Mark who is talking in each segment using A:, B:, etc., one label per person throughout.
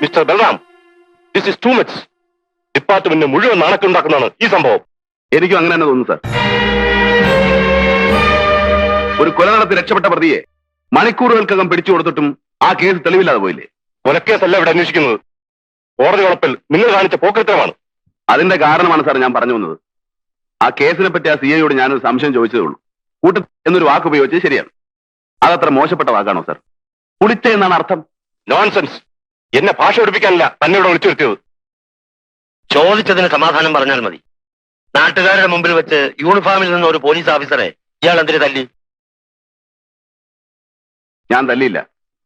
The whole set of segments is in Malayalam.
A: Mister Balram, this is too much. ഡിപ്പാർട്ട്മെന്റിന് മുഴുവൻ നാണക്കുണ്ടാക്കുന്നതാണ് ഈ സംഭവം.
B: എനിക്കും അങ്ങനെ തന്നെ തോന്നുന്നു സാർ. ഒരു കൊല നടത്തി രക്ഷപ്പെട്ട പ്രതിയെ മണിക്കൂറുകൾക്കകം പിടിച്ചു കൊടുത്തിട്ടും ആ കേസ് തെളിവില്ലാതെ പോയില്ലേ?
A: കൊലക്കേസല്ല ഇവിടെ അന്വേഷിക്കുന്നത്. കോടതി വളപ്പിൽ നിങ്ങൾ കാണിച്ച പോക്കൃത്തരമാണ്.
B: അതിന്റെ കാരണമാണ് സാർ ഞാൻ പറഞ്ഞു വന്നത്. ആ കേസിനെ പറ്റി ആ സി ഐയോട് ഞാനൊരു സംശയം ചോദിച്ചതേ ഉള്ളൂ. കൂട്ട എന്നൊരു വാക്ക് ഉപയോഗിച്ചത് ശരിയാണ്. അതത്ര മോശപ്പെട്ട വാക്കാണോ സാർ? കുളിച്ച എന്നാണ് അർത്ഥം.
A: നോൺസെൻസ്. എന്നെ ഭാഷ പഠിപ്പിക്കാനല്ല തന്നെ ഇവിടെ വിളിച്ചു വരുത്തിയത്.
C: ചോദിച്ചതിന് സമാധാനം പറഞ്ഞാൽ മതി. നാട്ടുകാരുടെ മുമ്പിൽ വെച്ച് യൂണിഫോമിൽ നിന്ന് ഒരു പോലീസ് ഓഫീസറെ ഇയാൾ എന്തിനു തല്ലി?
B: ഞാൻ തല്ലിയില്ല.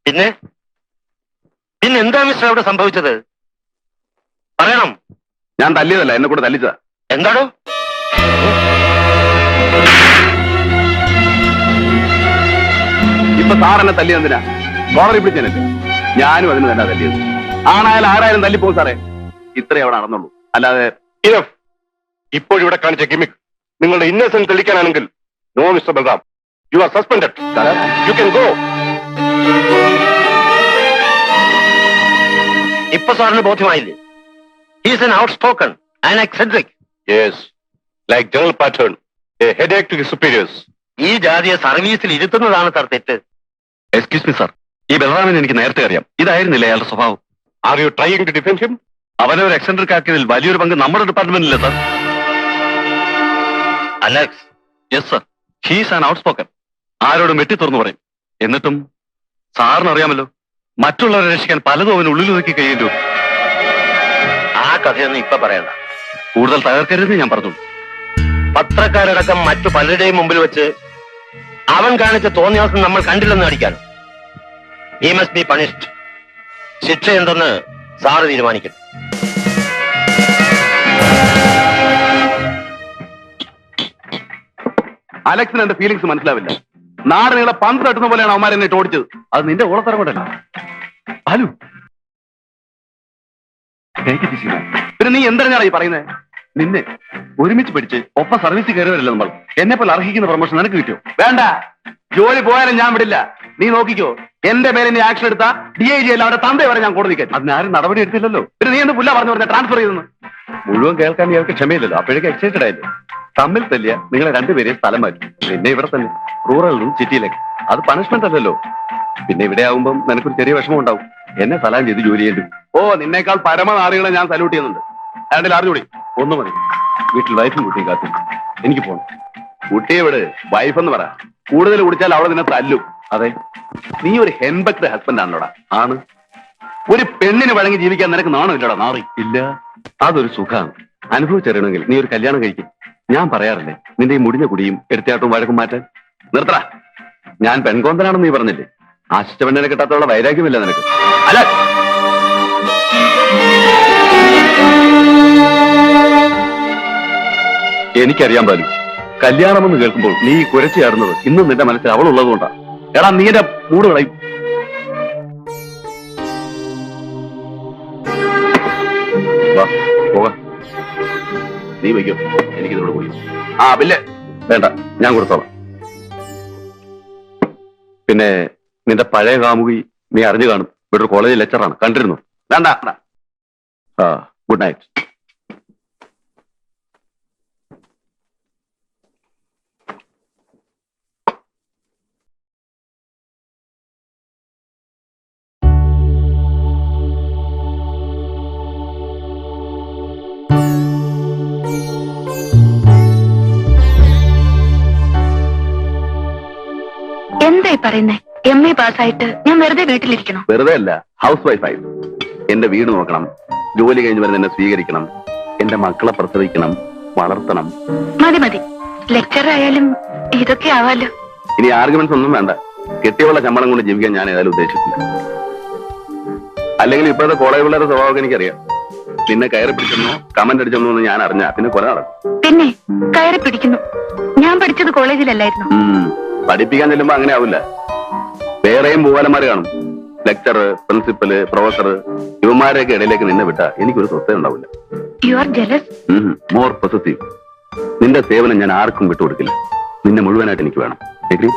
C: പിന്നെ എന്താ മിസ്റ്റർ അവിടെ സംഭവിച്ചത്? പറയണം.
B: ഞാൻ തല്ലിയതല്ല, എന്നെ കൂടെ തല്ലിച്ചതാ.
C: എന്താണോ?
B: ഇപ്പൊ സാർ എന്നെ തല്ലിയെന്തിനാ? കോളറി പിടിച്ചേനല്ലേ? ഞാനും അതിന് തന്നെ തല്ലിയത്. ആണായാലും ആരായാലും തല്ലിപ്പോകും സാറേ. ഇത്രേ അവിടെ നടന്നുള്ളൂ. അല്ലാതെ
A: ഇപ്പോഴിവിടെ കാണിച്ച ഗിമിക് നിങ്ങളുടെ ഇന്നസെന്റ് തെളിയിക്കാനാണെങ്കിൽ no mister Balram, you are suspended. You can go.
C: ഇപ്പൊ സാറിന് ബോധ്യമായില്ലേ? He's an outspoken and eccentric.
A: Yes, like general pattern, a headache to his superiors.
C: ഈ ജാതിയെ സർവീസിൽ ഇരുത്തുന്നതാണ് സാർ തെറ്റ്.
B: എക്സ്ക്യൂസ് മീ സാർ, ഈ ബലറാമിനെ എനിക്ക് നേരത്തെ അറിയാം. ഇതായിരുന്നില്ല അയാളുടെ സ്വഭാവം.
A: Are you trying to defend him?
B: അവനെ ഒരു എക്സെൻട്രിക് ആക്കിയതിൽ വലിയൊരു പങ്ക് നമ്മുടെ ഡിപ്പാർട്ട്മെന്റിലെ sir.
C: Alex.
B: Yes sir, he's an out spoken. ആരോടും വെട്ടി തുറന്നു പറയും. എന്നിട്ടും സാറിന് അറിയാമല്ലോ, മറ്റുള്ളവരെ രക്ഷിക്കാൻ പലതും അവന് ഉള്ളിൽ ഒതുക്കി കഴിയേണ്ടി വരും.
C: ആ കഥയൊന്നും ഇപ്പൊ പറയണ്ട.
B: കൂടുതൽ തകർക്കരുതെന്ന് ഞാൻ പറഞ്ഞു.
C: പത്രക്കാരടക്കം മറ്റു പലരുടെയും മുമ്പിൽ വെച്ച് അവൻ കാണിച്ച തോന്നിയാസം നമ്മൾ കണ്ടില്ലെന്ന് അടിക്കാൻ. He must be punished. ശിക്ഷ എന്തെന്ന് സാറ് തീരുമാനിക്കും.
B: അലക്സിന് എന്റെ ഫീലിങ്സ് മനസ്സിലാവില്ല. നാട് നീളെ പന്ത് തട്ടുന്ന പോലെയാണ് അവന്മാർ എന്നെ ഓടിച്ചത്. അത് നിന്റെ ഓളത്തരം കൊണ്ടല്ല. ഹലോ, പിന്നെ നീ എന്താണ് ഈ പറയുന്നത്? നിന്നെ ഒരുമിച്ച് പിടിച്ച് ഒപ്പം സർവീസ് കയറിവരില്ല നമ്മൾ. എന്നെ പോലെ അർഹിക്കുന്ന പ്രൊമോഷൻ നിനക്ക് കിട്ടിയോ? വേണ്ട, ജോലി പോയാലും ഞാൻ വിടില്ല. നീ നോക്കിക്കോ, എന്റെ മേലെ നീ ആക്ഷൻ എടുത്താ DIG അല്ല അവരുടെ തന്തയെ വരെ ഞാൻ കോടതി കയറ്റും. അതിനാരും നടപടി എടുത്തില്ലല്ലോ. പിന്നെ നീ എന്ത് പുല്ല പറഞ്ഞു പറഞ്ഞ ട്രാൻസ്ഫർ ചെയ്തെന്ന്? മുഴുവൻ കേൾക്കാൻ ഇയാൾക്ക് ക്ഷമയില്ലല്ലോ. അപ്പോഴേക്കും എക്സൈറ്റഡ് ആയില്ലേ? തമ്മിൽ തല്ലിയ നിങ്ങളെ രണ്ടുപേരെയും സ്ഥലം മാറ്റും. പിന്നെ ഇവിടെ തന്നെ റൂറൽ നിന്നും സിറ്റിയിലേക്ക്. അത് പണിഷ്മെന്റ് അല്ലല്ലോ. പിന്നെ ഇവിടെ ആവുമ്പം നിനക്കൊരു ചെറിയ വിഷമം ഉണ്ടാവും. എന്നെ സലാം ചെയ്ത് ജോലി ചെയ്യേണ്ടി. ഓ, നിന്നേക്കാൾ പരമനാറികളെ ഞാൻ സല്യൂട്ട് ചെയ്യുന്നുണ്ട്. രണ്ടിൽ അറിഞ്ഞൂടി ഒന്നു മതി. വീട്ടിൽ വൈഫും കുട്ടിയും കാത്തു. എനിക്ക് പോകണം. കുട്ടിയെ വിട്, വൈഫ് എന്ന് പറ. കൂടുതൽ കുടിച്ചാൽ അവളെ നിന്നെ തല്ലും. അതെ, നീ ഒരു ഹെൻബക്ട് ഹസ്ബൻഡ് ആണല്ലോടാ. ആണ്. ഒരു പെണ്ണിന് വഴങ്ങി ജീവിക്കാൻ നിനക്ക് നാണമില്ലടാ? നാറി ഇല്ല. അതൊരു സുഖമാണ്. അനുഭവിച്ചറിയണമെങ്കിൽ നീ ഒരു കല്യാണം കഴിക്കും. ഞാൻ പറയാറില്ലേ, നിന്റെ ഈ മുടിഞ്ഞ കുടിയും എടുത്തയാട്ടവും വഴക്കും മാറ്റാൻ. നിർത്തടാ. ഞാൻ പെൺകോന്തനാണെന്ന് നീ പറഞ്ഞില്ലേ? ആശിച്ച പെണ്ണിനെ കിട്ടാത്തുള്ള വൈരാഗ്യമില്ല നിനക്ക്. അല്ല, എനിക്കറിയാൻ പാലും കല്യാണമെന്ന് കേൾക്കുമ്പോൾ നീ കുരച്ചു ചാടുന്നത് ഇന്നും നിന്റെ മനസ്സിൽ അവളുള്ളത് കൊണ്ടാ. എടാ, നീ എന്റെ മൂട് കളയും. പോകാം. നീ വയ്ക്കോ, എനിക്കിതോട് പോയി. ആ ബില്ല് വേണ്ട, ഞാൻ കൊടുത്തോളാം. പിന്നെ നിന്റെ പഴയ കാമുകി നീ അറിഞ്ഞു കാണും. ഇവിടെ ഒരു കോളേജ് ലെക്ചറാണ്, കണ്ടിരുന്നു. വേണ്ട. ആ, ഗുഡ് നൈറ്റ്.
D: എന്തായി പറയുന്നേ? MA പാസ്സായിട്ട് ഞാൻ വെറുതെ വീട്ടിലിരിക്കണം?
B: വെറുതെ അല്ല, ഹൗസ് വൈഫായി. എന്റെ വീട് നോക്കണം, ജോലി കഴിഞ്ഞ് വരുന്ന എന്നെ സ്വീകരിക്കണം, എന്റെ മക്കളെ പ്രസവിക്കണം, വളർത്തണം.
D: മതി, ലെക്ചർ ആയാലും ഇതൊക്കെ ആവാലോ.
B: ഇനി ആർഗ്യുമെന്റ്സ് ഒന്നും വേണ്ട. കെട്ടിയുള്ള ശമ്പളം കൊണ്ട് ജീവിക്കാൻ ഞാൻ ഏതായാലും ഉദ്ദേശിച്ചില്ല. അല്ലെങ്കിൽ ഇപ്പോഴത്തെ കോളേജ് പിള്ളേരുടെ സ്വഭാവം എനിക്കറിയാം. പിന്നെ കയറി പിടിച്ചെന്നോ കമന്റ് അടിച്ചെന്നോ എന്ന് ഞാൻ അറിഞ്ഞ പിന്നെ കൊല നടക്കും.
D: പിന്നെ കയറി പിടിക്കുന്നു. ഞാൻ പഠിച്ചത് കോളേജിലല്ലായിരുന്നു.
B: പഠിപ്പിക്കാൻ ചെല്ലുമ്പോ അങ്ങനെ ആവില്ല. വേറെയും പൂവാലന്മാര് കാണും. ലെക്ചർ, പ്രിൻസിപ്പല്, പ്രൊഫസർ, ഇവന്മാരെയൊക്കെ ഇടയിലേക്ക് നിന്നെ വിട്ടാ എനിക്കൊരു സ്വസ്ഥ ഉണ്ടാവില്ല.
D: You are jealous.
B: More possessive. നിന്റെ സേവനം ഞാൻ ആർക്കും വിട്ടുകൊടുക്കില്ല. നിന്നെ മുഴുവനായിട്ട് എനിക്ക് വേണം. എഗ്രി?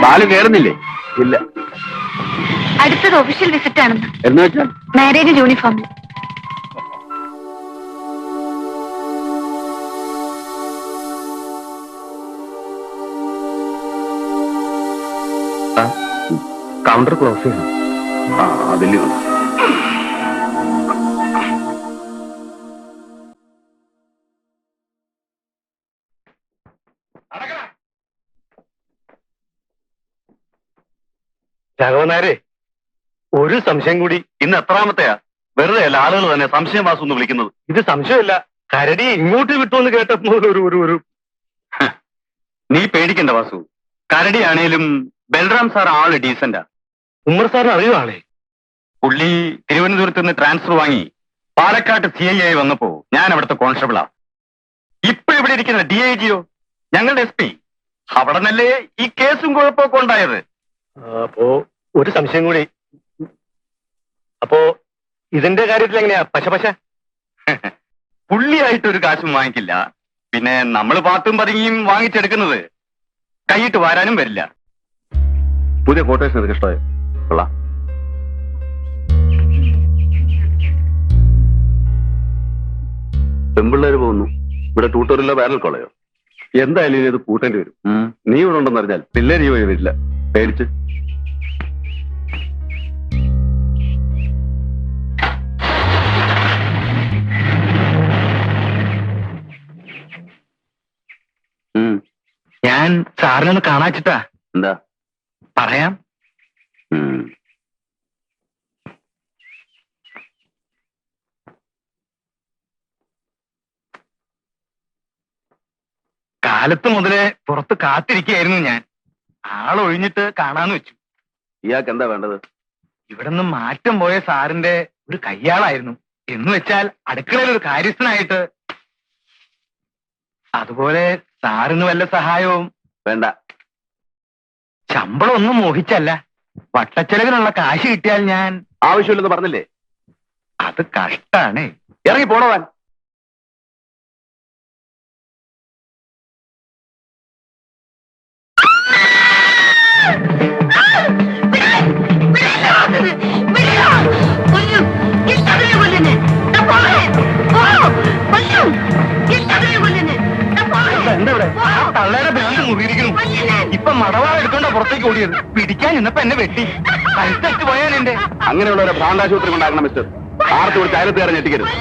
B: ബാലു കയറുന്നില്ലേ? ഇല്ല.
D: അടുത്തത് ഒഫീഷ്യൽ വിസിറ്റ് ആണെന്ന്.
B: എന്ന് വെച്ചാൽ
D: മാരേജ് യൂണിഫോമിൽ.
B: കൗണ്ടർ ക്ലോസ് ചെയ്യണം. അതിൽ
A: രാഘവനായരെ, ഒരു സംശയം കൂടി.
B: ഇന്ന് എത്രാമത്തെയാ? വെറുതെ അല്ല ആളുകൾ തന്നെ സംശയം വാസം എന്ന് വിളിക്കുന്നത്.
A: ഇത് സംശയമല്ല, കരടി ഇങ്ങോട്ട് വിട്ടുവെന്ന് കേട്ടപ്പോൾ ഒരു
B: നീ പേടിക്കണ്ട വാസു. കരടിയാണേലും ബൽറാം സാർ ആള് ഡീസന്റാ.
A: ഉമ്മർ സാറിന് അറിയോ ആളെ?
B: പുള്ളി തിരുവനന്തപുരത്ത് നിന്ന് ട്രാൻസ്ഫർ വാങ്ങി പാലക്കാട്ട് CI ആയി വന്നപ്പോ ഞാൻ അവിടുത്തെ കോൺസ്റ്റബിളാ. ഇപ്പൊ ഇവിടെ ഇരിക്കുന്ന DIGയോ ഞങ്ങളുടെ SP. അവിടെ നല്ലേ ഈ കേസും കുഴപ്പമൊക്കെ ഉണ്ടായത്.
A: അപ്പോ ഒരു സംശയം കൂടി. അപ്പോ ഇതിന്റെ കാര്യത്തിൽ എങ്ങനെയാ പശ?
B: പുള്ളിയായിട്ടൊരു കാശും വാങ്ങിക്കില്ല. പിന്നെ നമ്മൾ പാത്തും പതുങ്ങിയും വാങ്ങിച്ചെടുക്കുന്നത് കൈയിട്ട് വാരാനും വരില്ല. പുതിയ കോട്ടേഴ്സ് നിനക്ക് ഇഷ്ടമായോ? കൊള്ളാം. പെമ്പിള്ളേര് പോകുന്നു. ഇവിടെ ട്യൂട്ടോറിയലോ ബാരൽ കൊള്ളയോ? എന്തായാലും ഇത് പൂട്ടേണ്ടി വരും. നീ ഇവിടെ ഉണ്ടെന്ന് അറിഞ്ഞാൽ പിള്ളേര് ഈ വഴി വരില്ല. പേടിച്ച്
C: ഞാൻ സാറിനൊന്ന് കാണാച്ചിട്ടാ.
B: എന്താ
C: പറയാം. കാലത്ത് മുതലേ പുറത്ത് കാത്തിരിക്കുകയായിരുന്നു ഞാൻ. ആളൊഴിഞ്ഞിട്ട് കാണാന്ന് വെച്ചു.
B: ഇയാൾക്ക് എന്താ വേണ്ടത്?
C: ഇവിടുന്ന് മാറ്റം പോയ സാറിന്റെ ഒരു കയ്യാളായിരുന്നു. എന്ന് വെച്ചാൽ അടുക്കളയിൽ ഒരു കാര്യസ്ഥനായിട്ട്. അതുപോലെ സാറിന് വല്ല സഹായവും
B: വേണ്ട.
C: ശമ്പളം ഒന്നും മോഹിച്ചല്ല, വട്ടച്ചെലവിനുള്ള കാശ് കിട്ടിയാൽ ഞാൻ.
B: ആവശ്യമില്ലെന്ന് പറഞ്ഞില്ലേ?
C: അത് കഷ്ടാണ്.
B: ഇറങ്ങി പോണവാൻ.
C: തള്ളയുടെ ബാങ്ക് മുറിയിരിക്കുന്നു. ഇപ്പൊ മടവാൾ എടുത്തോണ്ടാ പുറത്തേക്ക് ഓടിയത്. പിടിക്കാൻ നിന്നപ്പോ എന്നെ വെട്ടി കഴുത്തറ്റ് പോയാൽ എന്റെ.
B: അങ്ങനെയുള്ളവരെ ഭ്രാന്താശുപത്രി ഉണ്ടാക്കണം മിസ്റ്റർ. ആർത്ത് വിളിച്ച് അയലത്തുകാരെ ഞെട്ടിക്കരുത്.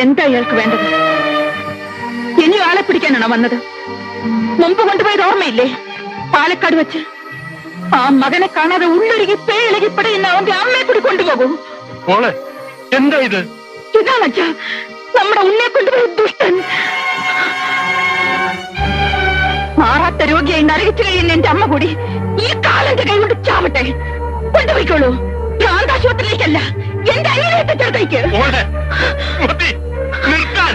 D: എന്താ ഇയാൾക്ക് വേണ്ടത്? ഇനി ആളെ പിടിക്കാനാണോ വന്നത്? മുമ്പ് കൊണ്ടുപോയത് ഓർമ്മയില്ലേ? പാലക്കാട് വെച്ച് ആ മകനെ കാണാതെ ഉള്ളൊരുകി പേയിളകി പടയുന്ന അവന്റെ അമ്മയെ കൂടി കൊണ്ടുപോകൂ.
A: മോളെ, എന്താ ഇത്?
D: ഇതാണച്ചാ നമ്മുടെ ഉണ്ണെ കൊണ്ടുപോയ ദുഷ്ടൻ. മാറാത്ത രോഗിയായി നരകിച്ചു കഴിയുന്ന എന്റെ അമ്മ കൂടി ഈ കാലന്റെ കൈ കൊണ്ട് ചാവട്ടെ. കൊണ്ടുപോയിക്കോളൂ. ഭ്രാന്താശുപത്രിയിലേക്കല്ല, എന്റെ അനിയനെ ചേർത്തേക്ക്.
A: മോളെ, മതി, നിർത്താൻ.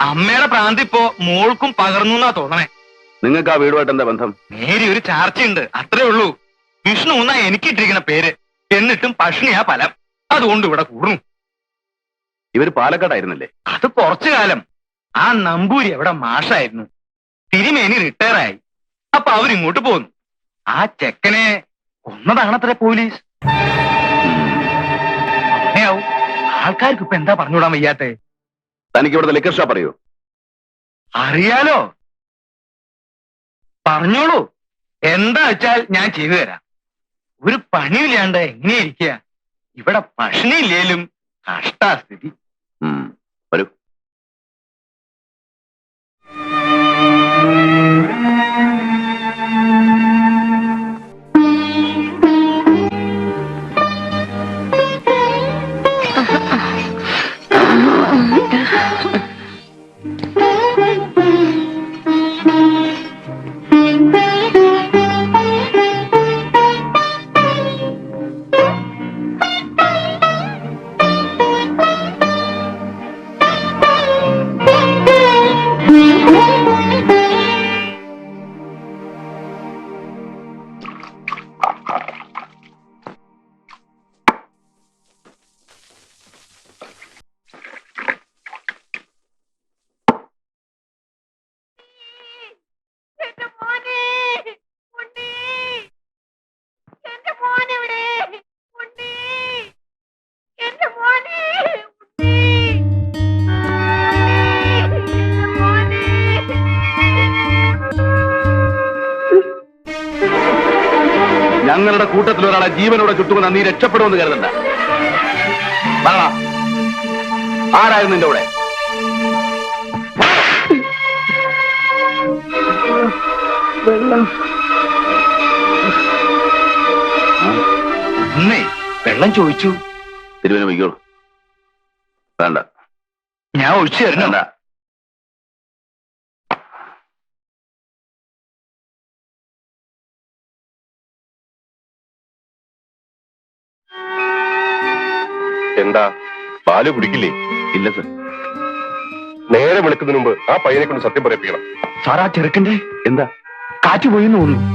C: അമ്മയുടെ പ്രാന്തി ഇപ്പോ മോൾക്കും പകർന്നു എന്നാ തോന്നണേ.
B: നിങ്ങൾക്ക് ആ വീടുമായിട്ട് എന്താ ബന്ധം?
C: നേരി ഒരു ചാർച്ചയുണ്ട്, അത്രേ ഉള്ളൂ. വിഷ്ണു എന്നാ എനിക്കിട്ടിരിക്കുന്ന പേര്. എന്നിട്ടും പഷ്ണിയാ ഫലം. അതുകൊണ്ട് ഇവിടെ കൂടുന്നു.
B: ഇവര് പാലക്കാടായിരുന്നല്ലേ?
C: അത് കുറച്ചു കാലം. ആ നമ്പൂരി അവിടെ മാഷായിരുന്നു. തിരുമേനി റിട്ടയറായി. അപ്പൊ അവരിങ്ങോട്ട് പോന്നു. ആ ചെക്കനെ കൊന്നതാണത്രേ പോലീസ്.
B: ആൾക്കാർക്ക് ഇപ്പൊ എന്താ പറഞ്ഞുവിടാൻ വയ്യാത്തെ?
A: തനിക്ക് ഇവിടുത്തെ ലിക്കർ ഷോപ്പ് അറിയോ?
B: അറിയാലോ, പറഞ്ഞോളൂ. എന്താ വെച്ചാൽ ഞാൻ ചെയ്തു തരാം. ഒരു പണിയില്ലാണ്ട് എങ്ങനെ ഇരിക്കുക? ഇവിടെ ഭക്ഷണിയില്ലേലും കഷ്ടാസ്ഥിതി.
A: വരൂ.
B: ഞങ്ങളുടെ കൂട്ടത്തിൽ ഒരാളെ ജീവനോടെ ചുട്ടുമെന്ന് നീ രക്ഷപ്പെടുമെന്ന് കരുതണ്ട. പറയണം, ആരായിരുന്നു നിന്റെ കൂടെ? വെള്ളം ചോദിച്ചു.
A: തിരുവന വയ്ക്കോളൂ. വേണ്ട,
B: ഞാൻ ഒഴിച്ചു തരുന്നുണ്ട.
A: എന്താ പാല് കുടിക്കില്ലേ?
B: ഇല്ല സർ.
A: നേരെ വെളുക്കുന്നതിന് മുമ്പ് ആ പയ്യനെ കൊണ്ട് സത്യം പറയിപ്പിക്കണം.
B: സാർ, ആ ചെറുക്കന്റെ എന്താ കാറ്റ് പോയിന്ന് തോന്നുന്നു.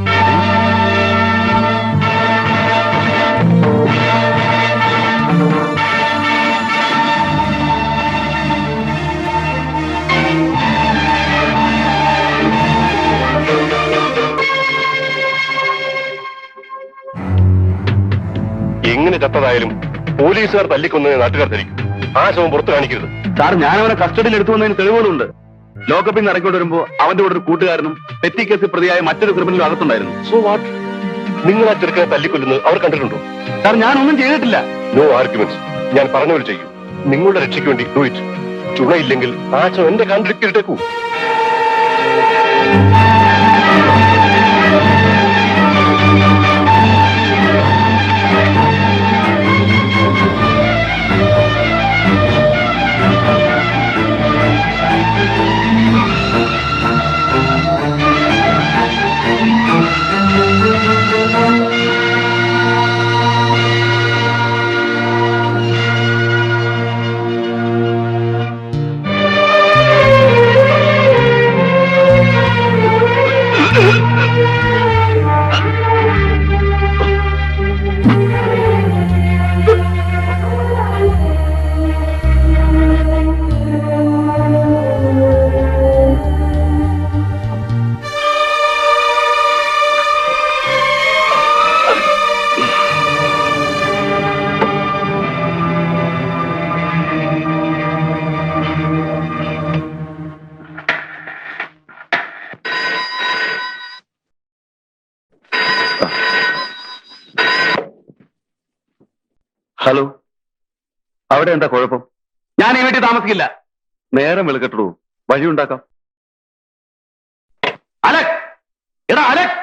A: എങ്ങനെ ചത്തതായാലും പോലീസുകാർ തല്ലിക്കൊന്ന് നാട്ടുകാർ ധരിക്കും. ആ ശവം പുറത്തു കാണിക്കരുത്.
B: സാർ, ഞാനവനെ കസ്റ്റഡിയിൽ എടുത്തു വന്നതിന് തെളിവുകളുണ്ട്. ലോക്കപ്പിൽ നിന്ന് ഇറക്കിക്കൊണ്ട് വരുമ്പോ അവന്റെ കൂടെ ഒരു കൂട്ടുകാരനും പെറ്റി കേസിൽ പ്രതിയായ മറ്റൊരു ക്രിമിനലും അകത്തുണ്ടായിരുന്നു.
A: So what? നിങ്ങൾ ആ ചെറുക്കനെ തല്ലിക്കൊല്ലുന്നത് അവർ കണ്ടിട്ടുണ്ടോ?
B: സാർ, ഞാനൊന്നും ചെയ്തിട്ടില്ല.
A: No arguments. ഞാൻ പറഞ്ഞവർ ചെയ്യും. നിങ്ങളുടെ രക്ഷയ്ക്ക് വേണ്ടി ഡു ഇറ്റ്. ചുണയില്ലെങ്കിൽ ആ ശവം എന്റെ കാണ്ടിലിട്ടേക്കൂ.
B: ഹലോ, അവിടെ എന്താ കുഴപ്പം? ഞാൻ ഈ വീട്ടിൽ താമസിക്കില്ല. നേരം വെളുക്കട്ടു, വഴി ഉണ്ടാക്കാം. അലക്, എടാ അലക്.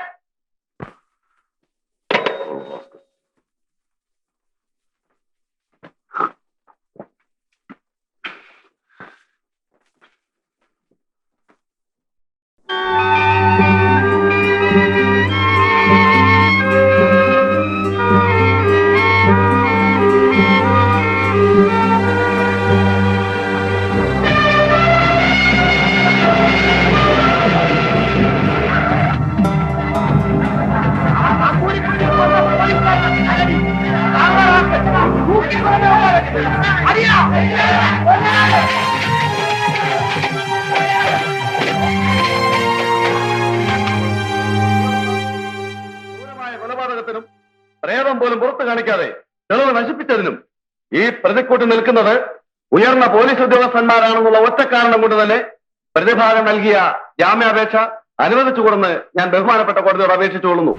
B: കൊലപാതകത്തിനും പ്രേതം പോലും പുറത്തു കാണിക്കാതെ തെളിവ് നശിപ്പിച്ചതിനും ഈ പ്രതിക്കൂട്ടി നിൽക്കുന്നത് ഉയർന്ന പോലീസ് ഉദ്യോഗസ്ഥന്മാരാണെന്നുള്ള ഒറ്റ കാരണം കൊണ്ട് തന്നെ പ്രതിഭാഗം നൽകിയ ജാമ്യാപേക്ഷ അനുവദിച്ചുകൊടുന്ന് ഞാൻ ബഹുമാനപ്പെട്ട കോടതിയോട് അപേക്ഷിച്ചുകൊള്ളുന്നു.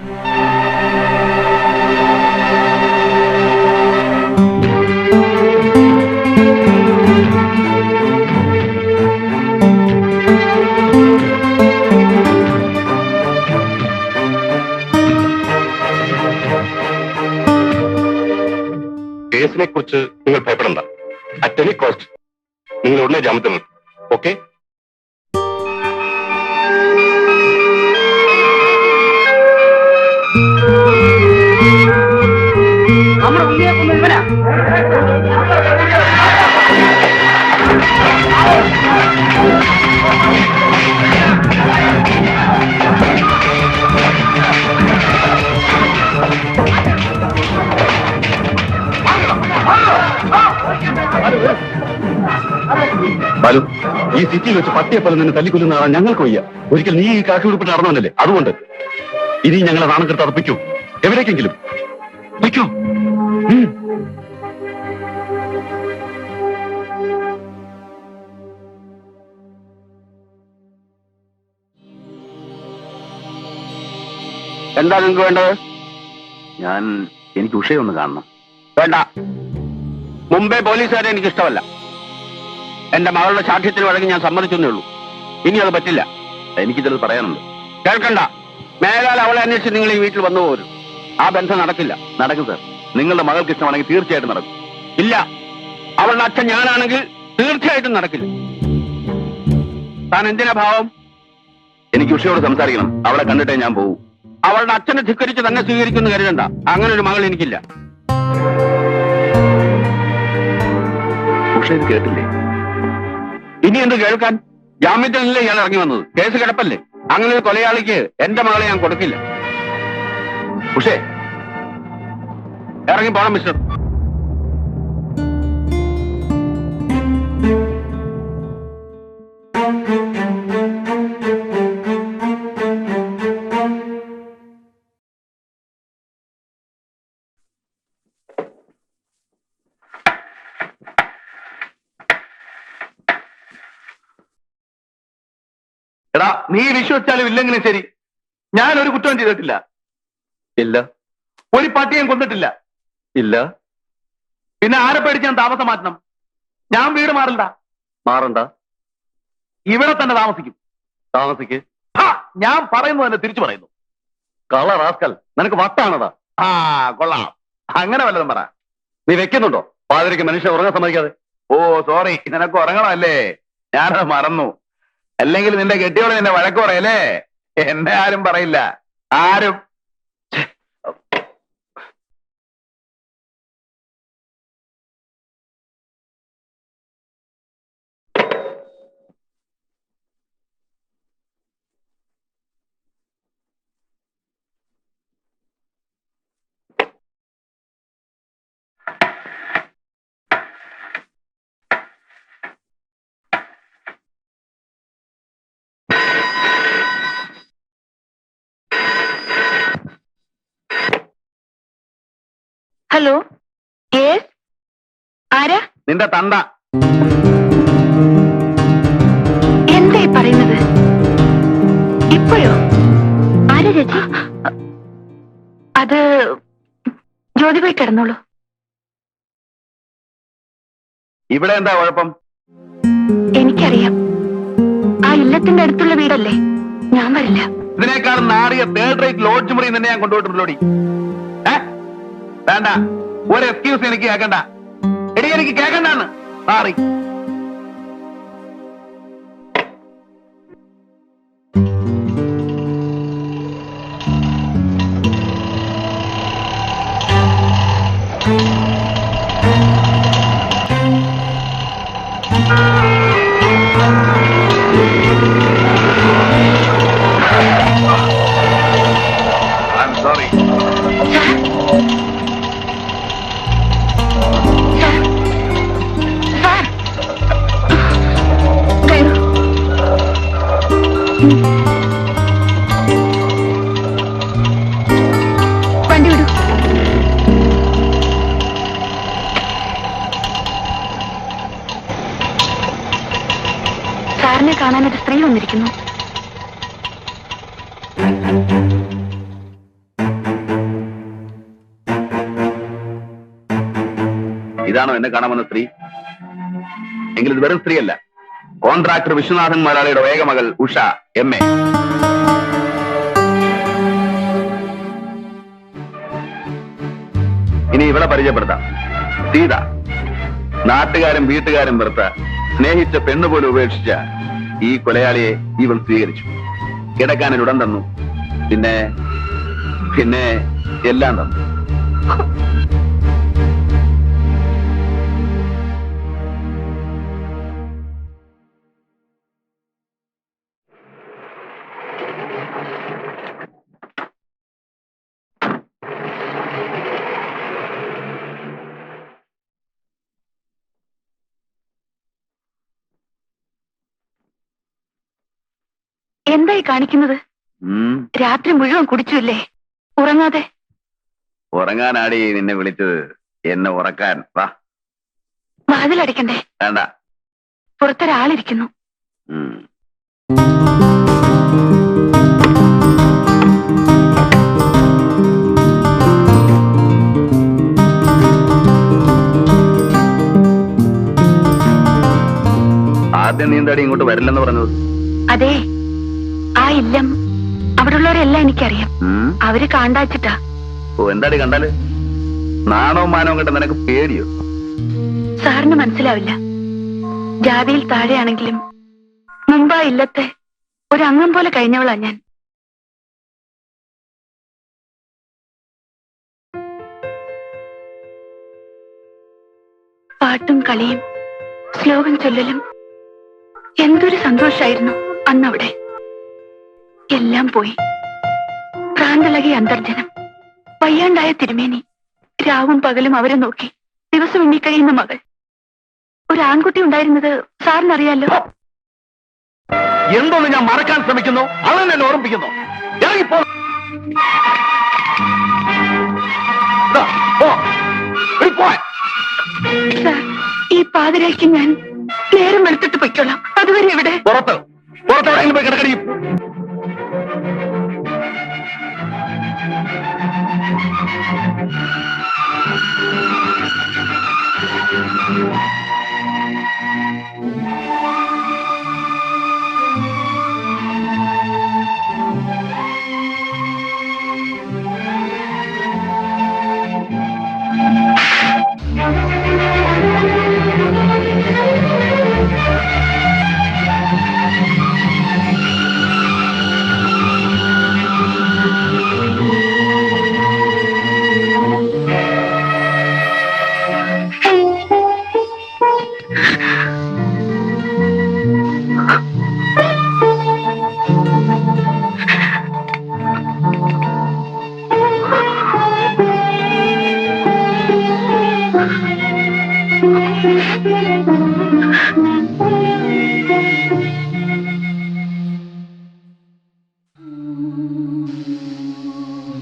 A: കേസിനെ കുറിച്ച് നിങ്ങൾ ഭയപ്പെടണ്ട. അറ്റ് എനി കോസ്റ്റ് നിങ്ങൾ ഉടനെ ജാമ്യത്തിൽ നിൽക്കും. ഓക്കെ?
B: ബാലു, ഈ സിറ്റിയിൽ വെച്ച് പട്ടിയെ പോലെ നിന്ന് തല്ലിക്കൊല്ലുന്ന ആളാ ഞങ്ങൾക്ക് വയ്യ. ഒരിക്കൽ നീ ഈ കാക്കി ഉടുപ്പിട്ട് നടന്നവനല്ലേ, അതുകൊണ്ട് ഇനി ഞങ്ങളെ നാണക്കെടുത്ത് അർപ്പിക്കൂ. എവിടേക്കെങ്കിലും വയ്ക്കോ.
C: എന്താ നിങ്ങൾക്ക് വേണ്ടത്?
B: എനിക്ക് ഉഷയൊന്ന് കാണണം.
C: വേണ്ട. മുംബൈ പോലീസുകാരെ എനിക്ക് ഇഷ്ടമല്ല. എന്റെ മകളുടെ സാക്ഷ്യത്തിന് വഴങ്ങി ഞാൻ സമ്മതിച്ചെന്നേ ഉള്ളൂ. ഇനി അത് പറ്റില്ല.
B: എനിക്ക് ചിലത് പറയാനുണ്ട്.
C: കേൾക്കണ്ട. മേലാൽ അവളെ അന്വേഷിച്ച് നിങ്ങൾ ഈ വീട്ടിൽ വന്നു പോരും. ആ ബന്ധം നടക്കില്ല.
B: നടക്കും സാർ. നിങ്ങളുടെ മകൾക്ക് ഇഷ്ടമാണെങ്കിൽ തീർച്ചയായിട്ടും നടക്കും.
C: ഇല്ല. അവളുടെ അച്ഛൻ ഞാനാണെങ്കിൽ തീർച്ചയായിട്ടും നടക്കില്ല. താൻ എന്തിനാ ഭാവം?
B: എനിക്ക് ഉഷയോട് സംസാരിക്കണം. അവളെ കണ്ടിട്ടേ ഞാൻ പോകൂ.
C: അവളുടെ അച്ഛനെ ധിക്കരിച്ച് തന്നെ സ്വീകരിക്കുന്നു കരുതണ്ട. അങ്ങനെ ഒരു മകൾ എനിക്കില്ല.
B: ഉഷ ഇത് കേട്ടില്ലേ?
C: ഇനി എന്ത് കേൾക്കാൻ? ജാമ്യത്തിലല്ലേ ഇയാൾ ഇറങ്ങി വന്നത്. കേസ് കിടപ്പല്ലേ. അങ്ങനെ ഒരു കൊലയാളിക്ക് എന്റെ മകളെ ഞാൻ കൊടുക്കില്ല.
B: ഉഷേ,
C: ഇറങ്ങി പോണം മിസ്റ്റർ.
B: എടാ, നീ വിശ്വസിച്ചാലും ഇല്ലെങ്കിലും ശരി, ഞാൻ ഒരു കുറ്റവും ചെയ്തിട്ടില്ല. ഇല്ല. ഒരു പട്ടിയും കൊന്നിട്ടില്ല. ഇല്ല. പിന്നെ ആരെ പേടിച്ച് ഞാൻ താമസം മാറ്റണം? ഞാൻ വീട് മാറണ്ട. മാറണ്ട. ഇവിടെ തന്നെ താമസിക്കും. താമസിക്ക്. ഞാൻ പറയുന്നു തന്നെ തിരിച്ചു പറയുന്നു. കള റാസ്കൽ, നിനക്ക് വട്ടാണതാ. കൊള്ളാം. അങ്ങനെ വല്ലതും പറ. നീ വെക്കുന്നുണ്ടോ? പാതിരയ്ക്ക് മനുഷ്യൻ ഉറങ്ങാൻ സമ്മതിക്കാതെ. ഓ സോറി, നിനക്ക് ഉറങ്ങണമല്ലേ? ഞാനത് മറന്നു. അല്ലെങ്കിൽ നിന്റെ കെട്ടിയോടെ നിന്നെ വഴക്ക് പറയല്ലേ? എന്നെ ആരും പറയില്ല. ആരും.
D: ഹലോ, യെസ്, ആരാ?
B: നിന്റെ തന്ത.
D: എന്തായി പറയുന്നത്? ഇപ്പോഴോ? ആരാ ചേച്ചി? അത് ജ്യോതി പോയി കിടന്നോളൂ.
B: ഇവിടെ എന്താ കുഴപ്പം?
D: എനിക്കറിയാം. ആ ഇല്ലത്തിന്റെ അടുത്തുള്ള വീടല്ലേ. ഞാൻ വരില്ല.
B: ഇതിനേക്കാൾ നാറിയ തേർഡ് റേറ്റ് ലോഡ്ജ് മുറി തന്നെ ഞാൻ കൊണ്ടുപോയിട്ടുള്ളോടി. വേണ്ട, ഒരു എക്സ്ക്യൂസ് എനിക്ക് കേൾക്കണ്ട. എടി, എനിക്ക് കേൾക്കണ്ടാന്ന്. സാറി. I'm sorry.
D: വണ്ടി വിടൂ. സാറിനെ കാണാൻ ഒരു സ്ത്രീ വന്നിരിക്കുന്നു.
B: ഇതാണോ എന്നെ കാണാൻ വന്ന സ്ത്രീ? എങ്കിൽ ഇത് വെറും സ്ത്രീയല്ല, കോൺട്രാക്ടർ വിശ്വനാഥൻ മലയാളിയുടെ വേഗ മകൾ ഉഷ MA. ഇനി ഇവിടെ പരിചയപ്പെടുത്താം. സീത, നാട്ടുകാരും വീട്ടുകാരും വെറുത്ത, സ്നേഹിച്ച പെണ്ണുപോലും ഉപേക്ഷിച്ച ഈ കൊലയാളിയെ ഇവൾ സ്വീകരിച്ചു. കിടക്കാനൊരിടം തന്നു, പിന്നെ പിന്നെ എല്ലാം തന്നു.
D: എന്തായി കാണിക്കുന്നത്? രാത്രി മുഴുവൻ കുടിച്ചുല്ലേ, ഉറങ്ങാതെ?
B: ഉറങ്ങാനാടി നിന്നെ വിളിച്ചത്, എന്നെ ഉറക്കാൻ. വാ.
D: വാതിലടിക്കണ്ടേ?
B: വേണ്ട.
D: പുറത്തൊരാളിരിക്കുന്നു.
B: ആദ്യം നീ എന്താടി ഇങ്ങോട്ട് വരില്ലെന്ന് പറഞ്ഞത്?
D: അതെ, ആ ഇല്ലം അവിടെയുള്ളവരെല്ലാം എനിക്കറിയാം. അവര് കാണ്ടാച്ചിട്ടാ.
B: ഓ, എന്താടി കണ്ടാല്? നാണവും മാനവും കണ്ട നിനക്ക് പേടിയോ?
D: സാറിന് മനസ്സിലാവില്ല. ജാതിയിൽ താഴെയാണെങ്കിലും മുമ്പാ ഇല്ലത്തെ ഒരു അംഗം പോലെ കഴിഞ്ഞവളാ ഞാൻ. പാട്ടും കളിയും ശ്ലോകം ചൊല്ലലും എന്തൊരു സന്തോഷായിരുന്നു അന്നവിടെ. എല്ലാം പോയി. പ്രാന്തളകിയ അന്തർജനം, വയ്യാണ്ടായ തിരുമേനി, രാവും പകലും അവരെ നോക്കി ദിവസം എണ്ണിക്കഴിയുന്ന മകൾ. ഒരു ആൺകുട്ടി ഉണ്ടായിരുന്നത് സാറിനറിയാലോ.
B: എന്തോന്ന് ഞാൻ മറക്കാൻ ശ്രമിക്കുന്നു, അവൻ എന്നെ ഓർമ്മിപ്പിക്കുന്നു. ഇറങ്ങിപ്പോ.
D: സാർ, ഈ പാതിരായ്ക്ക് ഞാൻ നേരം വെളുത്തിട്ട് പൊയ്ക്കോളാം. അതുവരെ എവിടെ?
B: പുറത്തെവിടെയെങ്കിലും പോയി കിടക്കടി.